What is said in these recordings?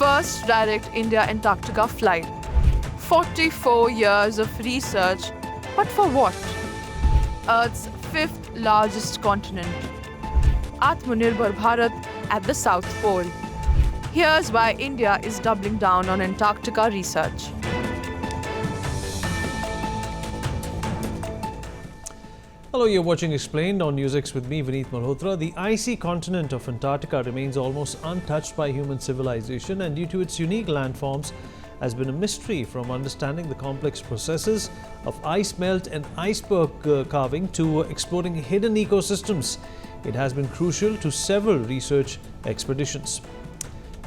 first direct India-Antarctica flight. 44 years of research, but for what? Earth's fifth largest continent. Atmanirbhar Bharat at the South Pole. Here's why India is doubling down on Antarctica research. Hello, you're watching Explained on NewsX with me, Vineet Malhotra. The icy continent of Antarctica remains almost untouched by human civilization, and due to its unique landforms, has been a mystery from understanding the complex processes of ice melt and iceberg carving to exploring hidden ecosystems. It has been crucial to several research expeditions.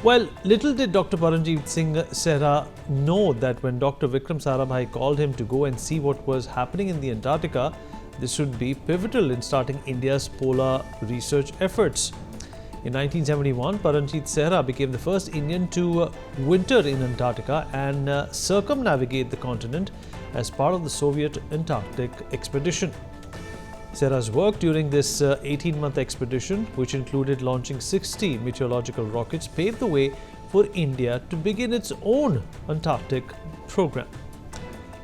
Well, little did Dr. Paranjeet Singh Sehra know that when Dr. Vikram Sarabhai called him to go and see what was happening in the Antarctica, this would be pivotal in starting India's polar research efforts. In 1971, Paranjeet Sehra became the first Indian to winter in Antarctica and circumnavigate the continent as part of the Soviet Antarctic expedition. Sehra's work during this 18-month expedition, which included launching 60 meteorological rockets, paved the way for India to begin its own Antarctic program.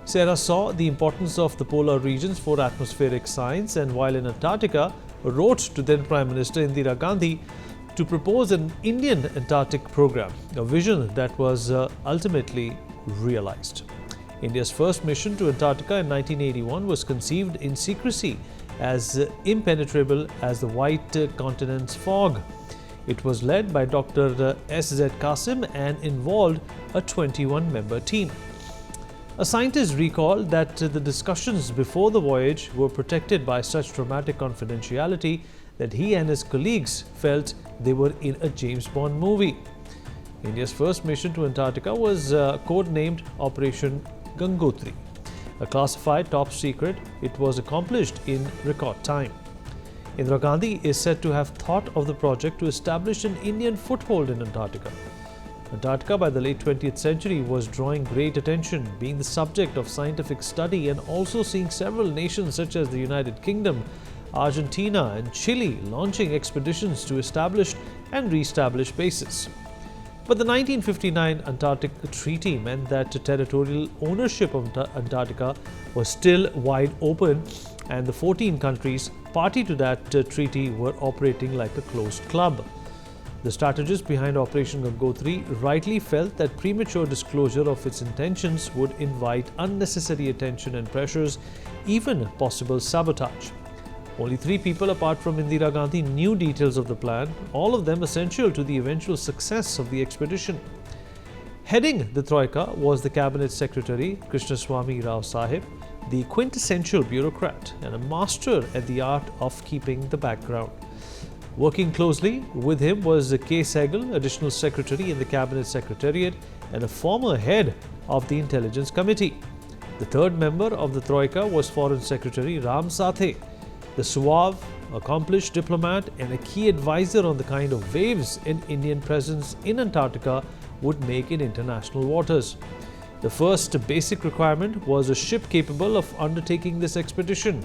Sehra saw the importance of the polar regions for atmospheric science, and while in Antarctica, wrote to then Prime Minister Indira Gandhi to propose an Indian Antarctic program, a vision that was ultimately realized. India's first mission to Antarctica in 1981 was conceived in secrecy as impenetrable as the white continent's fog. It was led by Dr. S.Z. Qasim and involved a 21-member team. A scientist recalled that the discussions before the voyage were protected by such dramatic confidentiality that he and his colleagues felt they were in a James Bond movie. India's first mission to Antarctica was codenamed Operation Gangotri. A classified top secret, it was accomplished in record time. Indira Gandhi is said to have thought of the project to establish an Indian foothold in Antarctica. Antarctica by the late 20th century was drawing great attention, being the subject of scientific study and also seeing several nations such as the United Kingdom, Argentina and Chile launching expeditions to establish and re-establish bases. But the 1959 Antarctic Treaty meant that territorial ownership of Antarctica was still wide open, and the 14 countries party to that treaty were operating like a closed club. The strategists behind Operation Gangotri rightly felt that premature disclosure of its intentions would invite unnecessary attention and pressures, even possible sabotage. Only 3 people apart from Indira Gandhi knew details of the plan, all of them essential to the eventual success of the expedition. Heading the Troika was the Cabinet Secretary Krishnaswamy Rao Sahib, the quintessential bureaucrat and a master at the art of keeping the background. Working closely with him was K. Sehgal, Additional Secretary in the Cabinet Secretariat and a former head of the Intelligence Committee. The third member of the Troika was Foreign Secretary Ram Sathe, the suave, accomplished diplomat and a key advisor on the kind of waves an Indian presence in Antarctica would make in international waters. The first basic requirement was a ship capable of undertaking this expedition.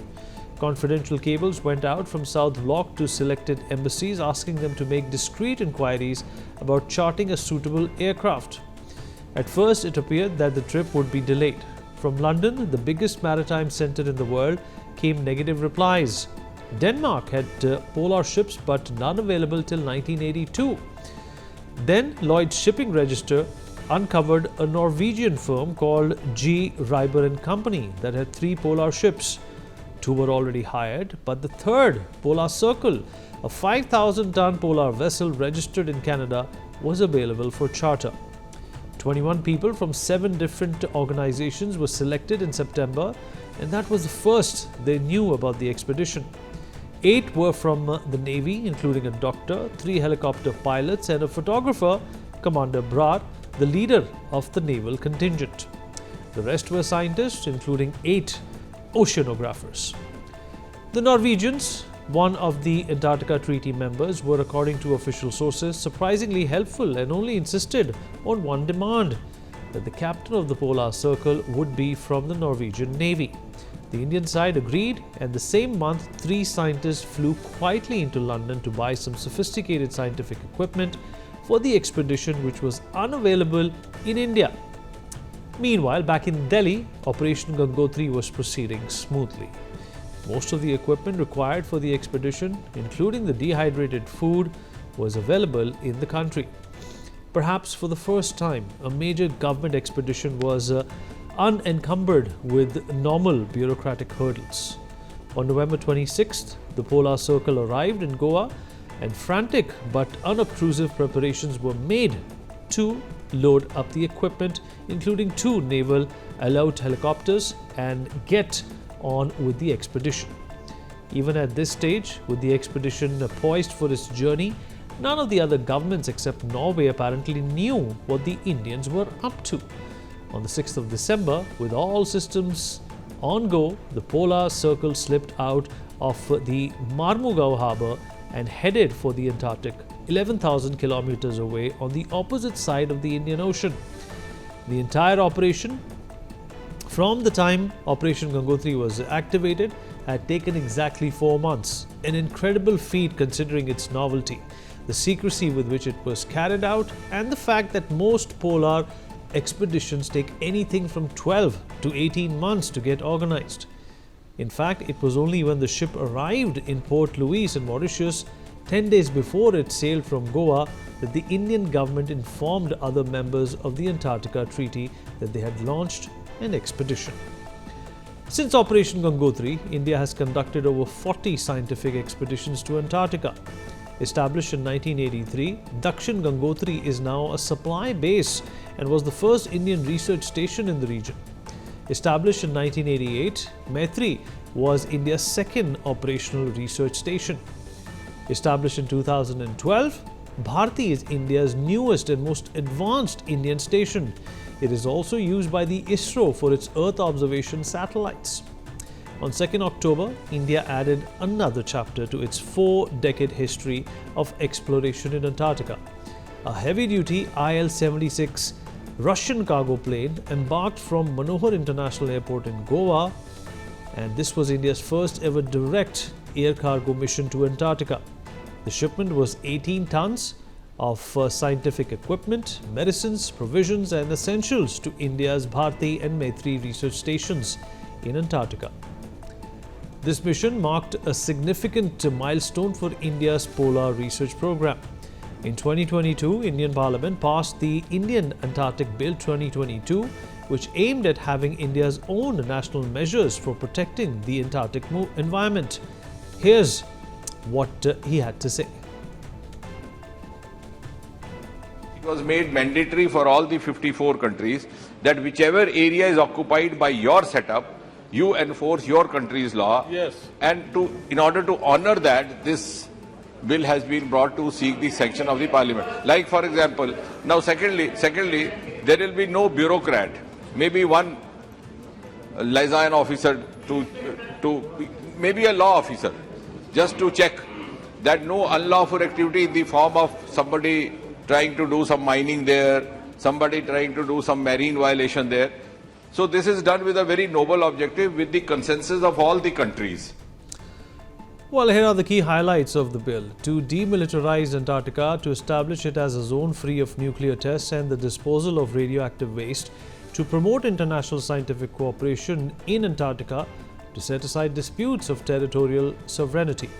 Confidential cables went out from South Block to selected embassies, asking them to make discreet inquiries about charting a suitable aircraft. At first, it appeared that the trip would be delayed. From London, the biggest maritime centre in the world, came negative replies. Denmark had polar ships, but none available till 1982. Then Lloyd's Shipping Register uncovered a Norwegian firm called G. Reiber & Company that had 3 polar ships. 2 were already hired, but the third, Polar Circle, a 5,000-ton polar vessel registered in Canada, was available for charter. 21 people from 7 different organizations were selected in September, and that was the first they knew about the expedition. 8 were from the Navy, including a doctor, 3 helicopter pilots, and a photographer, Commander Brad, the leader of the naval contingent. The rest were scientists, including 8 oceanographers. The Norwegians, one of the Antarctica Treaty members, were, according to official sources, surprisingly helpful and only insisted on one demand: that the captain of the Polar Circle would be from the Norwegian Navy. The Indian side agreed, and the same month 3 scientists flew quietly into London to buy some sophisticated scientific equipment, for the expedition, which was unavailable in India. Meanwhile, back in Delhi, Operation Gangotri was proceeding smoothly. Most of the equipment required for the expedition, including the dehydrated food, was available in the country. Perhaps for the first time, a major government expedition was unencumbered with normal bureaucratic hurdles. On November 26th, the Polar Circle arrived in Goa, and frantic but unobtrusive preparations were made to load up the equipment, including 2 naval Alert helicopters, and get on with the expedition. Even at this stage, with the expedition poised for its journey, none of the other governments except Norway apparently knew what the Indians were up to. On the 6th of December, with all systems on go, the Polar Circle slipped out of the Marmugao harbour and headed for the Antarctic, 11,000 kilometers away on the opposite side of the Indian Ocean. The entire operation, from the time Operation Gangotri was activated, had taken exactly 4 months, an incredible feat considering its novelty, the secrecy with which it was carried out, and the fact that most polar expeditions take anything from 12 to 18 months to get organized. In fact, it was only when the ship arrived in Port Louis in Mauritius 10 days before it sailed from Goa that the Indian government informed other members of the Antarctica Treaty that they had launched an expedition. Since Operation Gangotri, India has conducted over 40 scientific expeditions to Antarctica. Established in 1983, Dakshin Gangotri is now a supply base and was the first Indian research station in the region. Established in 1988, Maitri was India's second operational research station. Established in 2012, Bharti is India's newest and most advanced Indian station. It is also used by the ISRO for its Earth observation satellites. On 2nd October, India added another chapter to its 4-decade history of exploration in Antarctica. A heavy-duty IL-76 Russian cargo plane embarked from Manohar International Airport in Goa, and this was India's first ever direct air cargo mission to Antarctica. The shipment was 18 tons of scientific equipment, medicines, provisions and essentials to India's Bharti and Maitri research stations in Antarctica. This mission marked a significant milestone for India's polar research program. In 2022, Indian Parliament passed the Indian Antarctic Bill 2022, which aimed at having India's own national measures for protecting the Antarctic environment. Here's what he had to say. It was made mandatory for all the 54 countries that whichever area is occupied by your setup, you enforce your country's law. Yes. And in order to honor that, this bill has been brought to seek the sanction of the parliament. Like for example, now secondly, there will be no bureaucrat, maybe one liaison officer to maybe a law officer, just to check that no unlawful activity in the form of somebody trying to do some mining there, somebody trying to do some marine violation there. So this is done with a very noble objective, with the consensus of all the countries. Well, here are the key highlights of the bill. To demilitarize Antarctica, to establish it as a zone free of nuclear tests and the disposal of radioactive waste, to promote international scientific cooperation in Antarctica, to set aside disputes of territorial sovereignty.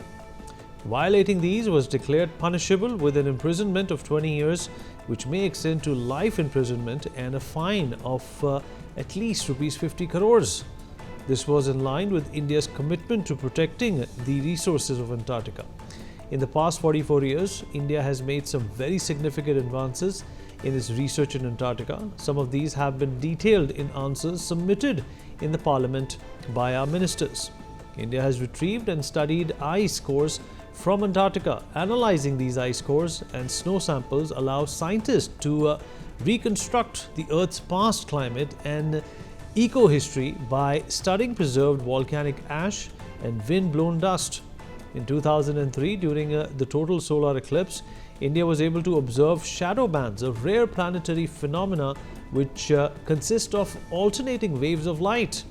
Violating these was declared punishable with an imprisonment of 20 years, which may extend to life imprisonment and a fine of at least rupees 50 crores. This was in line with India's commitment to protecting the resources of Antarctica. In the past 44 years, India has made some very significant advances in its research in Antarctica. Some of these have been detailed in answers submitted in the Parliament by our ministers. India has retrieved and studied ice cores from Antarctica. Analyzing these ice cores and snow samples allows scientists to reconstruct the Earth's past climate and ecohistory by studying preserved volcanic ash and wind-blown dust. In 2003, during the total solar eclipse, India was able to observe shadow bands, a rare planetary phenomena which consist of alternating waves of light.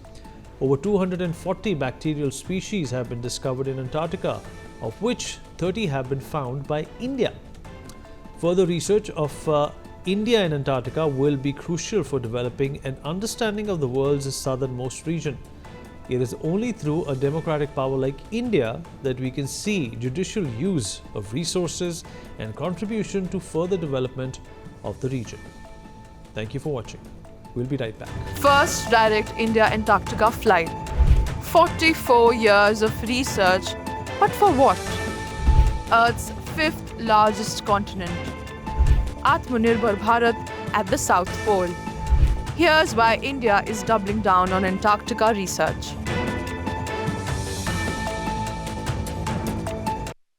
Over 240 bacterial species have been discovered in Antarctica, of which 30 have been found by India. Further research of India and Antarctica will be crucial for developing an understanding of the world's southernmost region. It is only through a democratic power like India that we can see judicial use of resources and contribution to further development of the region. Thank you for watching. We'll be right back. First direct India-Antarctica flight. 44 years of research, but for what? Earth's fifth largest continent. Atmanirbhar Bharat at the South Pole. Here's why India is doubling down on Antarctica research.